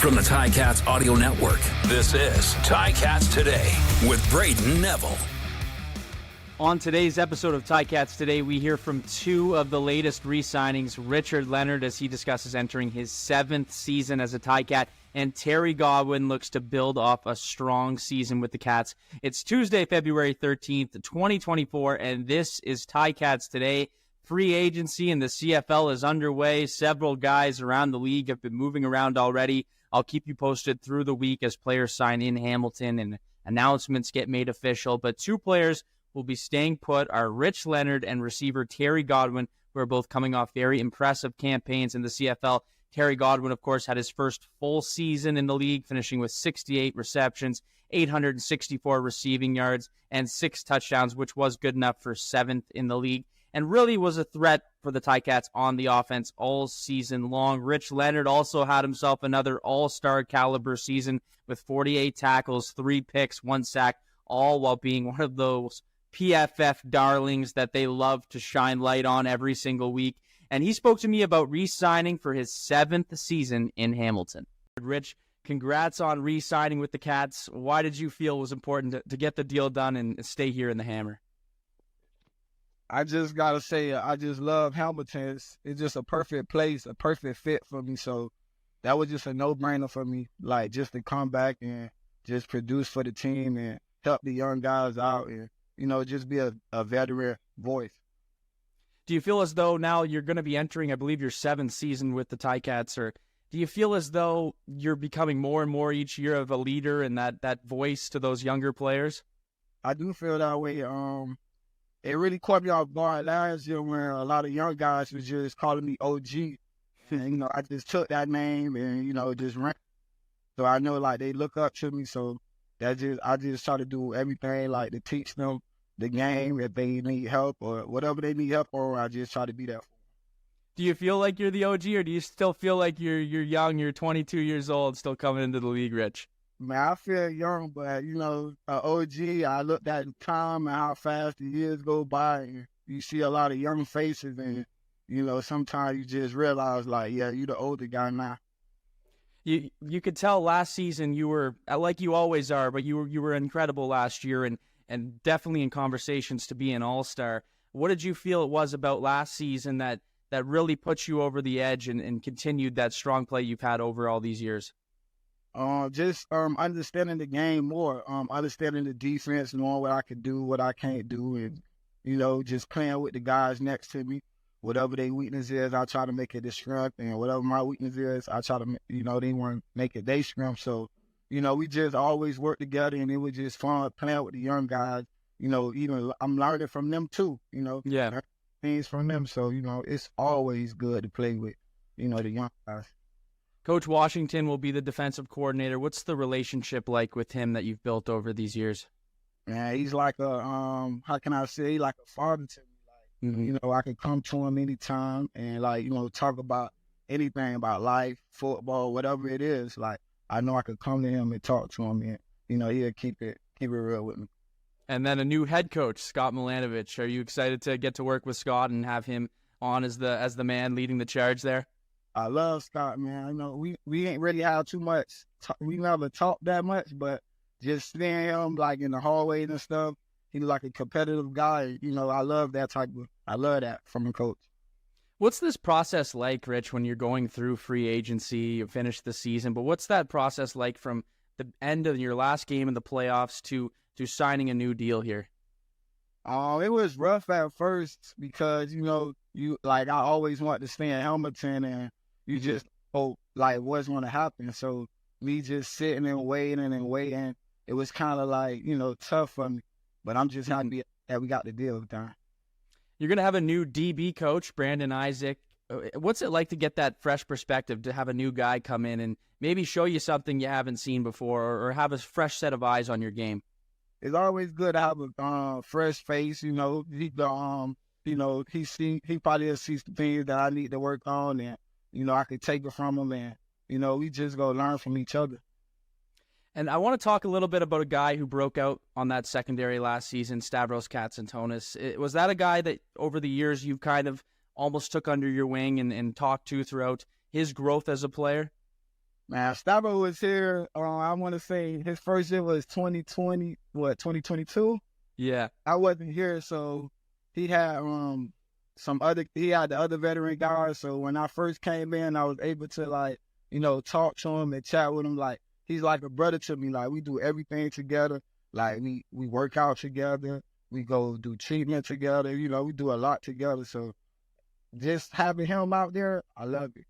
From the Ticats Audio Network, this is Ticats Today with Brayden Neville. On today's episode of Ticats Today, we hear from two of the latest re-signings, Leonard as he discusses entering his 7th season as a Ticat, and Terry Godwin looks to build off a strong season with the Cats. It's Tuesday, February 13th, 2024, and this is Ticats Today. Free agency in the CFL is underway. Several guys around the league have been moving around already. I'll keep you posted through the week as players sign in Hamilton and announcements get made official. But two players will be staying put are Leonard and receiver Terry Godwin, who are both coming off very impressive campaigns in the CFL. Terry Godwin, of course, had his first full season in the league, finishing with 68 receptions, 864 receiving yards, and 6 touchdowns, which was good enough for 7th in the league, and really was a threat for the Ticats on the offense all season long. Leonard also had himself another all-star caliber season with 48 tackles, 3 picks, 1 sack, all while being one of those PFF darlings that they love to shine light on every single week. And he spoke to me about re-signing for his 7th season in Hamilton. Rich, congrats on re-signing with the Cats. Why did you feel it was important to get the deal done and stay here in the Hammer? I just got to say, I just love Hamilton. It's just a perfect place, a perfect fit for me. So that was just a no-brainer for me, like just to come back and just produce for the team and help the young guys out and, you know, just be a veteran voice. Do you feel as though now you're going to be entering, I believe, your 7th season with the Ticats, or do you feel as though you're becoming more and more each year of a leader and that voice to those younger players? I do feel that way. It really caught me off guard last year when a lot of young guys was just calling me OG. And, you know, I just took that name and, you know, just ran. So I know, like, they look up to me. So I just try to do everything, like, to teach them the game. If they need help or whatever they need help on, I just try to be there for them. Do you feel like you're the OG, or do you still feel like you're young, you're 22 years old, still coming into the league, Rich? Man, I feel young, but, you know, OG, I looked at the time and how fast the years go by, and you see a lot of young faces, and, you know, sometimes you just realize, like, yeah, you're the older guy now. You could tell last season you were, like you always are, but you were incredible last year and definitely in conversations to be an all-star. What did you feel it was about last season that really put you over the edge and continued that strong play you've had over all these years? Just understanding the game more, understanding the defense, knowing what I can do, what I can't do, and, you know, just playing with the guys next to me. Whatever their weakness is, I try to make it their strength, and whatever my weakness is, I try to, you know, they want to make it their strength. So, you know, we just always work together, and it was just fun playing with the young guys. You know, even I'm learning from them too, you know. Yeah. Things from them. So, you know, it's always good to play with, you know, the young guys. Coach Washington will be the defensive coordinator. What's the relationship like with him that you've built over these years? Yeah, he's like a, how can I say, like a father to me. Like, you know, I can come to him anytime and, like, you know, talk about anything about life, football, whatever it is. Like, I know I could come to him and talk to him, and, you know, he'll keep it real with me. And then a new head coach, Scott Milanovich. Are you excited to get to work with Scott and have him on as the man leading the charge there? I love Scott, man. You know, we ain't really had too much. We never talked that much, but just seeing him, like, in the hallways and stuff, he's like a competitive guy. You know, I love that from a coach. What's this process like, Rich, when you're going through free agency, you finish the season, but what's that process like from the end of your last game in the playoffs to signing a new deal here? It was rough at first because, you know, I always wanted to stay in Hamilton, and you just hope, like, what's going to happen. So me just sitting and waiting, it was kind of like, you know, tough for me. But I'm just happy that we got the deal done. You're going to have a new DB coach, Brandon Isaac. What's it like to get that fresh perspective, to have a new guy come in and maybe show you something you haven't seen before, or have a fresh set of eyes on your game? It's always good to have a fresh face. You know, he probably sees the things that I need to work on, and, you know, I could take it from him, and, you know, we just go learn from each other. And I want to talk a little bit about a guy who broke out on that secondary last season, Stavros Katsantonis. Was that a guy that over the years you've kind of almost took under your wing and talked to throughout his growth as a player? Man, Stavo was here. I want to say his first year was 2020, 2022? Yeah. I wasn't here, so he had he had the other veteran guys. So when I first came in, I was able to talk to him and chat with him. Like, he's like a brother to me. Like, we do everything together. Like, we work out together. We go do treatment together. We do a lot together. So just having him out there, I love it.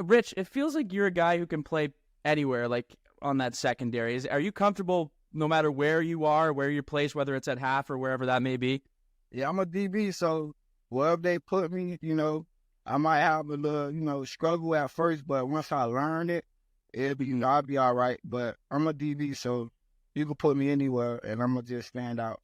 Rich, it feels like you're a guy who can play anywhere, like on that secondary. Are you comfortable no matter where you are, where you're placed, whether it's at half or wherever that may be? Yeah, I'm a DB, so wherever they put me, I might have a little, struggle at first, but once I learn it, I'll be all right. But I'm a DB, so you can put me anywhere, and I'm going to just stand out.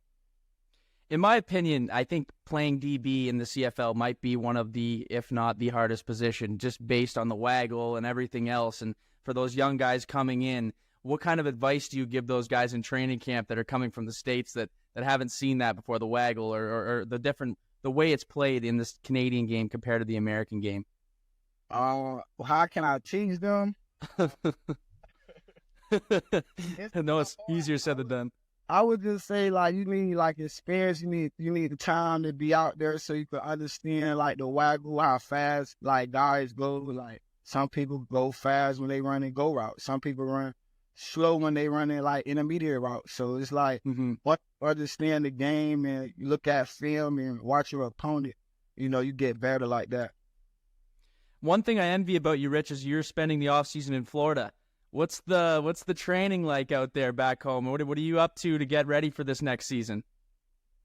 In my opinion, I think playing DB in the CFL might be one of the, if not the hardest position, just based on the waggle and everything else. And for those young guys coming in, what kind of advice do you give those guys in training camp that are coming from the States that haven't seen that before, the waggle or the way it's played in this Canadian game compared to the American game? How can I teach them? No, it's easier said than done. I would just say, you need, experience. You need the time to be out there so you can understand, the waggle, how fast, guys go. Like, some people go fast when they run and go route. Some people run slow when they run in, intermediate route. So it's understand the game and you look at film and watch your opponent. You get better like that. One thing I envy about you, Rich, is you're spending the off season in Florida. What's the training like out there back home? What are you up to get ready for this next season?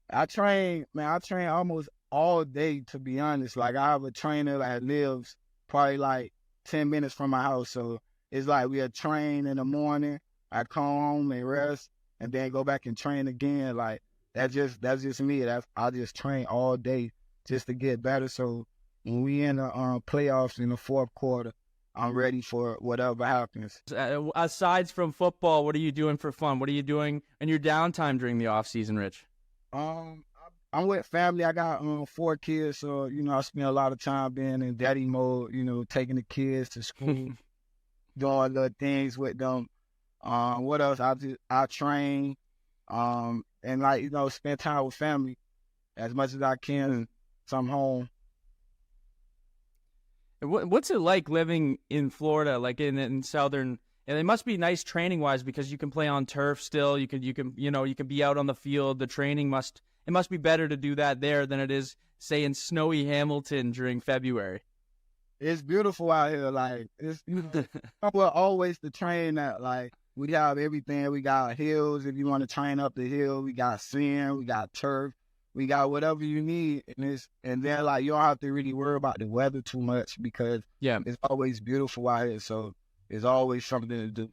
I train almost all day, to be honest. I have a trainer that lives probably 10 minutes from my house. So it's we'll train in the morning. I come home and rest and then go back and train again. That's just me. I just train all day just to get better. So when we in the playoffs in the fourth quarter, I'm ready for whatever happens. Aside from football, what are you doing for fun? What are you doing in your downtime during the off season, Rich? I'm with family. I got 4 kids, so I spend a lot of time being in daddy mode. Taking the kids to school, doing little things with them. What else? I train, and spend time with family as much as I can. So I'm home. What's it like living in Florida, in southern? And it must be nice training wise because you can play on turf still. You can be out on the field. The training must be better to do that there than it is, say, in snowy Hamilton during February. It's beautiful out here. It's we're always to train at. We have everything. We got hills if you want to train up the hill. We got sand. We got turf. We got whatever you need, and then you don't have to really worry about the weather too much because it's always beautiful out here. So it's always something to do.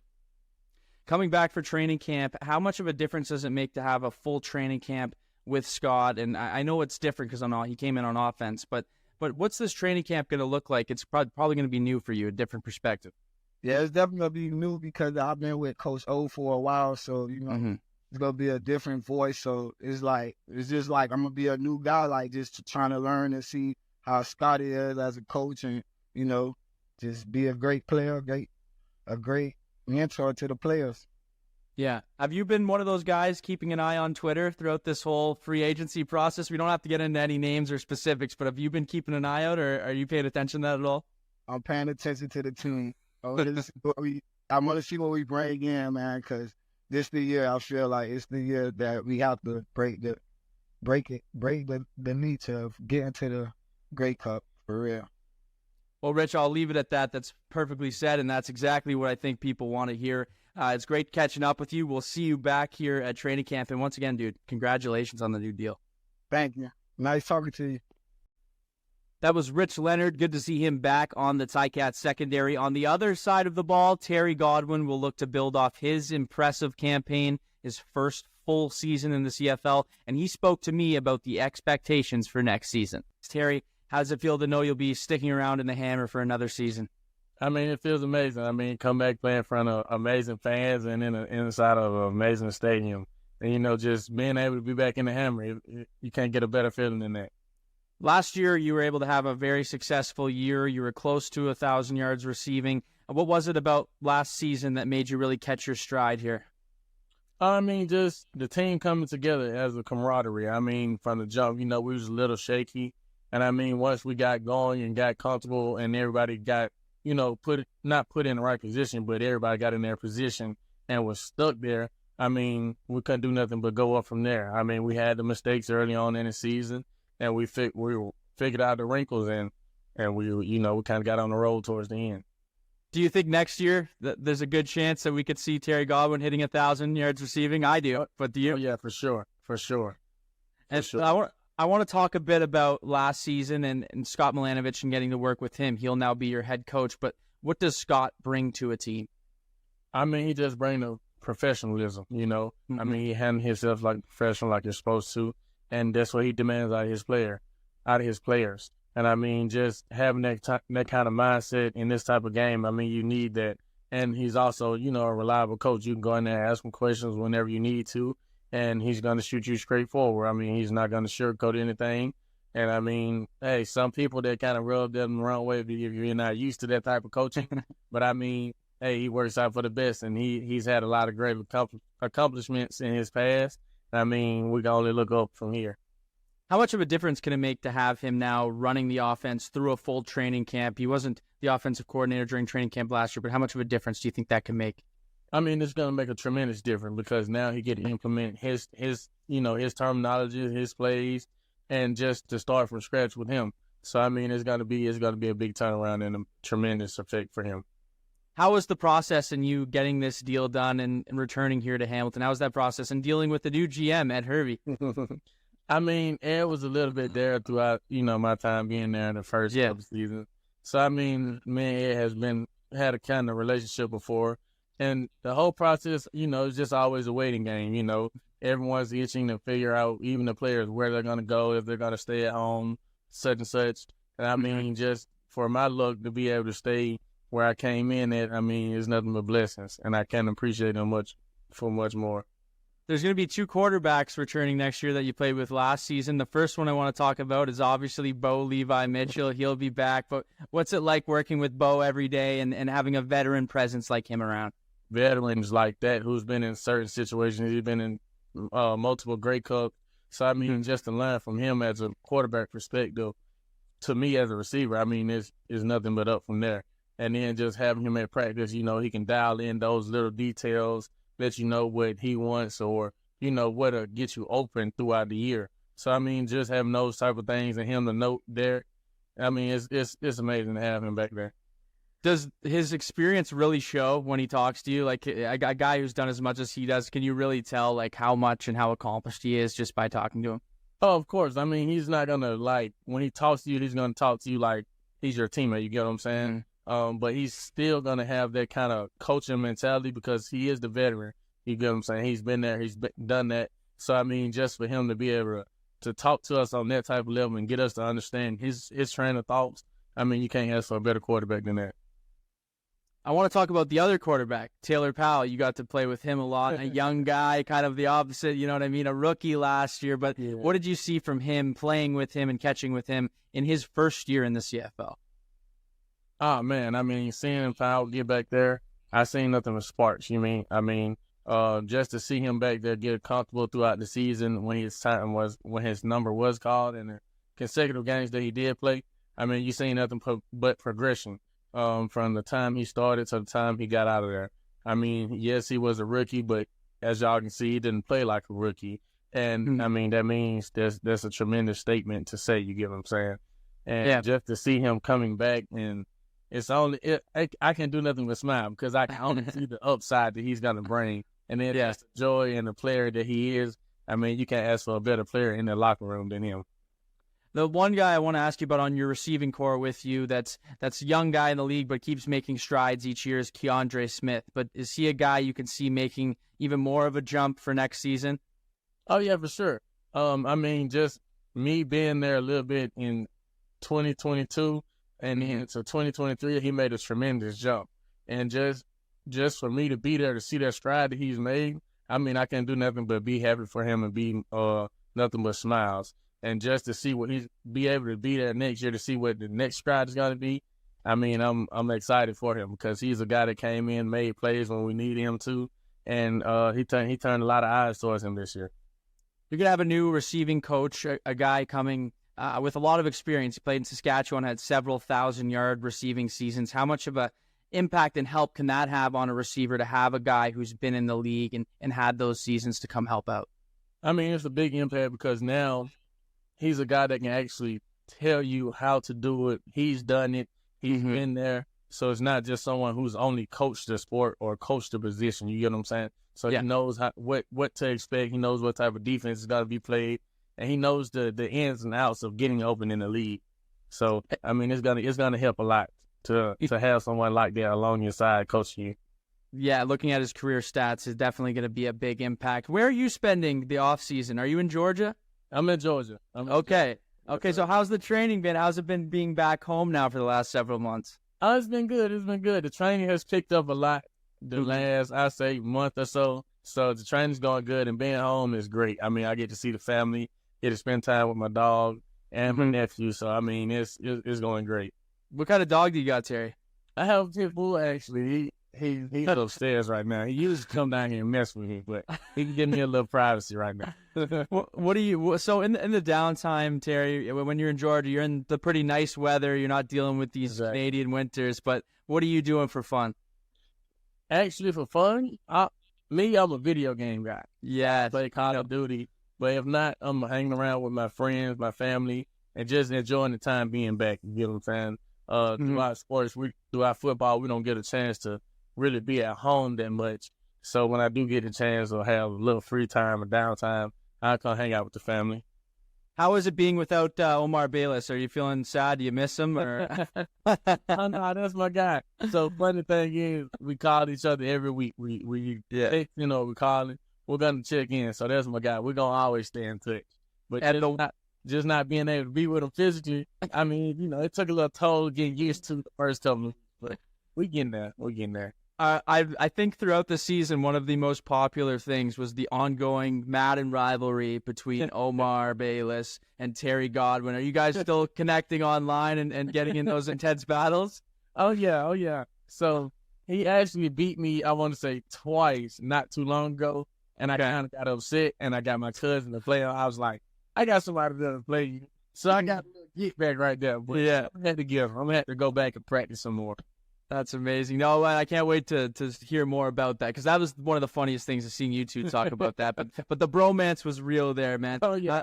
Coming back for training camp, how much of a difference does it make to have a full training camp with Scott? And I know it's different because he came in on offense, but what's this training camp going to look like? It's probably going to be new for you, a different perspective. Yeah, it's definitely going to be new because I've been with Coach O for a while, so It's gonna be a different voice, so it's just I'm gonna be a new guy, just trying to learn and see how Scotty is as a coach, and just be a great player, a great mentor to the players. Yeah, have you been one of those guys keeping an eye on Twitter throughout this whole free agency process? We don't have to get into any names or specifics, but have you been keeping an eye out, or are you paying attention to that at all? I'm paying attention to the team. I want to see what we bring in, man, because this the year I feel like it's the year that we have to break the need to get into the Grey Cup for real. Well, Rich, I'll leave it at that. That's perfectly said, and that's exactly what I think people want to hear. It's great catching up with you. We'll see you back here at training camp. And once again, dude, congratulations on the new deal. Thank you. Nice talking to you. That was Rich Leonard. Good to see him back on the Ticats secondary. On the other side of the ball, Terry Godwin will look to build off his impressive campaign, his first full season in the CFL, and he spoke to me about the expectations for next season. Terry, how does it feel to know you'll be sticking around in the Hammer for another season? It feels amazing. Come back playing in front of amazing fans and inside of an amazing stadium. And, just being able to be back in the Hammer, you can't get a better feeling than that. Last year, you were able to have a very successful year. You were close to 1,000 yards receiving. What was it about last season that made you really catch your stride here? I mean, just the team coming together as a camaraderie. I mean, from the jump, we was a little shaky. And I mean, once we got going and got comfortable and everybody got, not put in the right position, but everybody got in their position and was stuck there, I mean, we couldn't do nothing but go up from there. I mean, we had the mistakes early on in the season, and we figured out the wrinkles, and we kind of got on the road towards the end. Do you think next year that there's a good chance that we could see Terry Godwin hitting 1,000 yards receiving? I do, but do you? Oh, yeah, for sure. And I want to talk a bit about last season and Scott Milanovich and getting to work with him. He'll now be your head coach, but what does Scott bring to a team? I mean, he just brings the professionalism, Mm-hmm. I mean, he handles himself like a professional, like you're supposed to, and that's what he demands out of his players. And I mean, just having that kind of mindset in this type of game, I mean, you need that. And he's also, a reliable coach. You can go in there and ask him questions whenever you need to, and he's going to shoot you straight forward. I mean, he's not going to sugarcoat anything. And I mean, hey, some people that kind of rub them the wrong way if you're not used to that type of coaching. But I mean, hey, he works out for the best, and he's had a lot of great accomplishments in his past. I mean, we can only look up from here. How much of a difference can it make to have him now running the offense through a full training camp? He wasn't the offensive coordinator during training camp last year, but how much of a difference do you think that can make? I mean, it's going to make a tremendous difference because now he get to implement his terminology, his plays, and just to start from scratch with him. So I mean, it's going to be a big turnaround and a tremendous effect for him. How was the process in you getting this deal done and returning here to Hamilton? How was that process and dealing with the new GM, Ed Hervey? I mean, Ed was a little bit there throughout, my time being there in the first couple seasons. So, I mean, me and Ed had a kind of relationship before. And the whole process, is just always a waiting game, Everyone's itching to figure out, even the players, where they're going to go, if they're going to stay at home, such and such. And, I mean, just for my luck to be able to stay where I came in at, I mean, it's nothing but blessings. And I can't appreciate them much more. There's going to be two quarterbacks returning next year that you played with last season. The first one I want to talk about is obviously Bo Levi Mitchell. He'll be back. But what's it like working with Bo every day and having a veteran presence like him around? Veterans like that who's been in certain situations. He's been in multiple Grey Cups. So, I mean, just to learn from him as a quarterback perspective, to me as a receiver, I mean, it's nothing but up from there. And then just having him at practice, he can dial in those little details, let you know what he wants or, what'll get you open throughout the year. So, I mean, just having those type of things and him to note there, I mean, it's amazing to have him back there. Does his experience really show when he talks to you? Like a guy who's done as much as he does, can you really tell like how much and how accomplished he is just by talking to him? Oh, of course. I mean, he's not going to, when he talks to you, he's going to talk to you like he's your teammate. You get what I'm saying? Mm-hmm. But he's still going to have that kind of coaching mentality because he is the veteran. You get what I'm saying? He's been there. He's done that. So, I mean, just for him to be able to talk to us on that type of level and get us to understand his train of thoughts, I mean, you can't ask for a better quarterback than that. I want to talk about the other quarterback, Taylor Powell. You got to play with him a lot. A young guy, kind of the opposite, you know what I mean? A rookie last year. But What did you see from him, playing with him and catching with him in his first year in the CFL? Oh, man, I mean, seeing Powell get back there, I seen nothing but sparks. Just to see him back there get comfortable throughout the season when his number was called and the consecutive games that he did play, I mean, you seen nothing but progression from the time he started to the time he got out of there. I mean, yes, he was a rookie, but as y'all can see, he didn't play like a rookie. And, I mean, that means that's a tremendous statement to say, you get what I'm saying? And just to see him coming back and I can't do nothing but smile because I can only see the upside that he's going to bring. And then that's the joy and the player that he is. I mean, you can't ask for a better player in the locker room than him. The one guy I want to ask you about on your receiving core with you that's a young guy in the league but keeps making strides each year is Keandre Smith. But is he a guy you can see making even more of a jump for next season? Oh, yeah, for sure. I mean, just me being there a little bit in 2022 and then to 2023, he made a tremendous jump. And just for me to be there to see that stride that he's made, I mean, I can't do nothing but be happy for him and be nothing but smiles. And just to see what he's be able to be there next year, to see what the next stride is going to be, I mean, I'm excited for him because he's a guy that came in, made plays when we needed him to, and he turned a lot of eyes towards him this year. You're going to have a new receiving coach, a guy coming with a lot of experience. He played in Saskatchewan, had several 1,000-yard receiving seasons. How much of a impact and help can that have on a receiver to have a guy who's been in the league and had those seasons to come help out? I mean, it's a big impact because now he's a guy that can actually tell you how to do it. He's done it. He's been there. So it's not just someone who's only coached the sport or coached the position. You get what I'm saying? So he knows what to expect. He knows what type of defense is going to be played. And he knows the ins and outs of getting open in the league. So, I mean, it's gonna help a lot to have someone like that along your side coaching you. Yeah, looking at his career stats is definitely going to be a big impact. Where are you spending the off season? Are you in Georgia? I'm in Georgia. Okay. So how's the training been? How's it been being back home now for the last several months? Oh, it's been good. The training has picked up a lot the last, I say, month or so. So the training's going good, and being home is great. I mean, I get to see the family, get to spend time with my dog and my nephew. So, I mean, it's going great. What kind of dog do you got, Terry? I have a pit bull, actually. He's upstairs right now. He used to come down here and mess with me, but he can give me a little privacy right now. What do you? So in the downtime, Terry, when you're in Georgia, you're in the pretty nice weather. You're not dealing with these Canadian winters. But what are you doing for fun? Actually, for fun, I'm a video game guy. Yeah, I play Call of Duty. But if not, I'm hanging around with my friends, my family, and just enjoying the time being back. You get what I'm saying? Throughout sports, throughout football, we don't get a chance to really be at home that much. So when I do get a chance or have a little free time or downtime, I come hang out with the family. How is it being without Omar Bayless? Are you feeling sad? Do you miss him? Or? Oh, no, that's my guy. So funny thing is, we call each other every week. We call him. We're gonna check in. So that's my guy. We're gonna always stay in touch. But just not being able to be with him physically. I mean, it took a little toll getting used to the first couple, but we getting there. We're getting there. I think throughout the season, one of the most popular things was the ongoing Madden rivalry between Omar Bayless and Terry Godwin. Are you guys still connecting online and getting in those intense battles? Oh, yeah. So he actually beat me, I want to say, twice not too long ago, and I kind of got upset, and I got my cousin to play. I was like, I got somebody to play you. So I got a little get back right there. But yeah, I'm going to have to go back and practice some more. That's amazing. No, I can't wait to hear more about that because that was one of the funniest things to seeing you two talk about that. But the bromance was real there, man. Oh, yeah.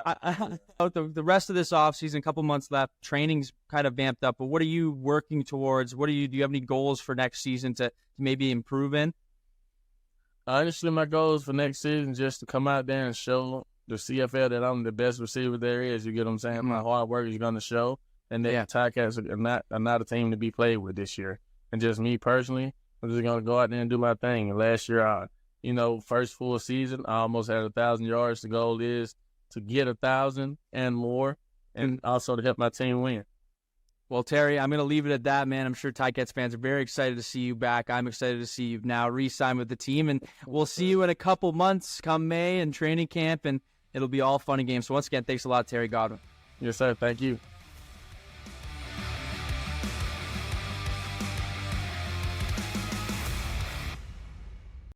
The rest of this offseason, a couple months left, training's kind of vamped up. But what are you working towards? Do you have any goals for next season to maybe improve in? Honestly, my goals for next season just to come out there and show the CFL that I'm the best receiver there is. You get what I'm saying? My hard work is going to show. And then Ticats are not a team to be played with this year. And just me personally, I'm just going to go out there and do my thing. And last year, first full season, I almost had 1,000 yards. The goal is to get 1,000 and more, and also to help my team win. Well, Terry, I'm going to leave it at that, man. I'm sure Ticats fans are very excited to see you back. I'm excited to see you now re-sign with the team. And we'll see you in a couple months come May and training camp, and it'll be all fun and games. So once again, thanks a lot, Terry Godwin. Yes, sir. Thank you.